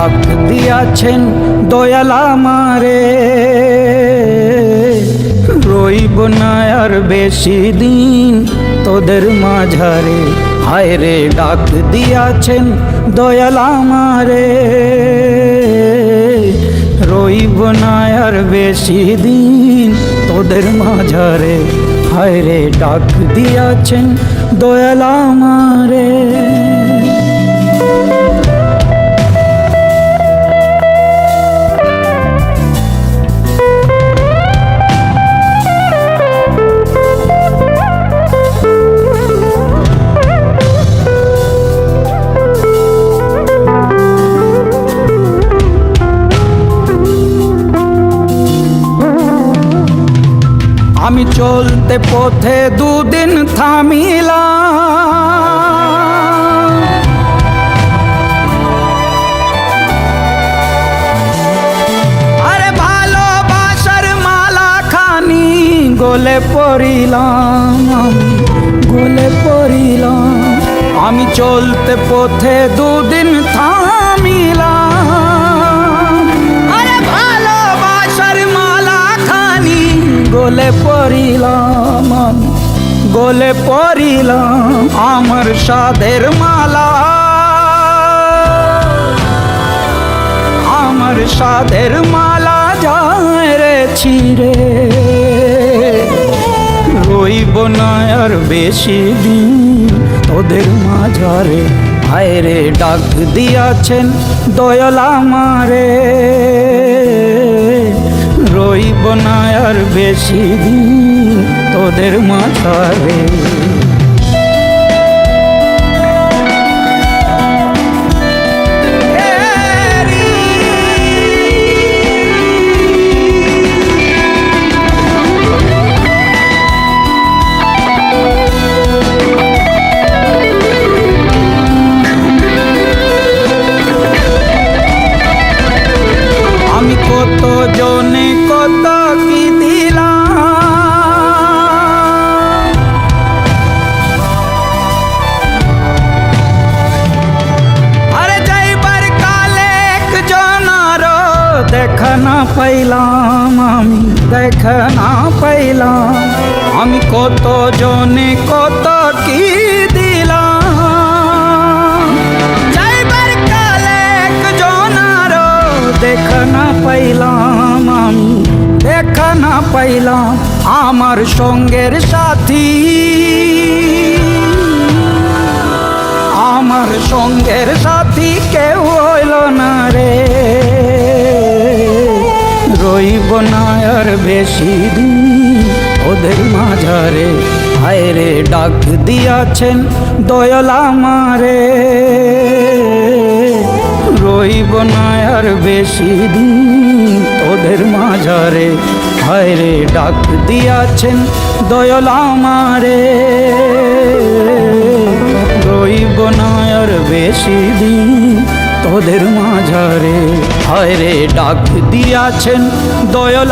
ডাক দিয়াছেন দয়াল আমারে, রইব না আর বেশি দিন তোদের মাঝারে। হায় রে ডাক দিয়াছেন দয়াল আমারে, রইব না আর বেশি দিন তোদের মাঝারে। হায় রে ডাক দিয়াছেন দয়াল আমারে। আমি চলতে পথে দুদিন থামিলাম, আরে ভালোবাসার মালা খানি গলে পড়িলাম, গলে পড়িলাম। আমি চলতে পথে দুদিন থামিলাম, আরে ভালোবাসার মালা খানি গলে পড়িলাম, আমি গলে পড়িলাম। আমার সাধের মালা, আমার সাধের মালা যায় রে ছিঁড়ে, রইব না আর বেশি দিন তোদের মাঝারে। হায় রে ডাক দিয়াছেন দয়াল আমারে, রইব না আর বেশি দিন তোদের মাঝারে। আমি কত জনে কত কি দিলাম, আরে যাইবার কালে একজনার দেখা না পাইলাম, আমি দেখা না পাইলাম। আমি কত জনে কত কি দিলাম, যাইবার কালে একজনার দেখা না পাইলাম, আমি দেখা না পাইলাম। আমার সঙ্গের সাথী, আমার সঙ্গের সাথী কেউ হইল না রে, রইব না আর বেশি দিন ওদের মাঝারে। হায় রে ডাক দিয়াছেন দয়াল আমারে, রইব না আর বেশি দিন তোদের মাঝারে। হায় রে ডাক দিয়াছেন দয়াল আমারে, রইব না আর বেশি দিন তোদের মাঝারে। হায় রে ডাক দিয়াছেন দয়াল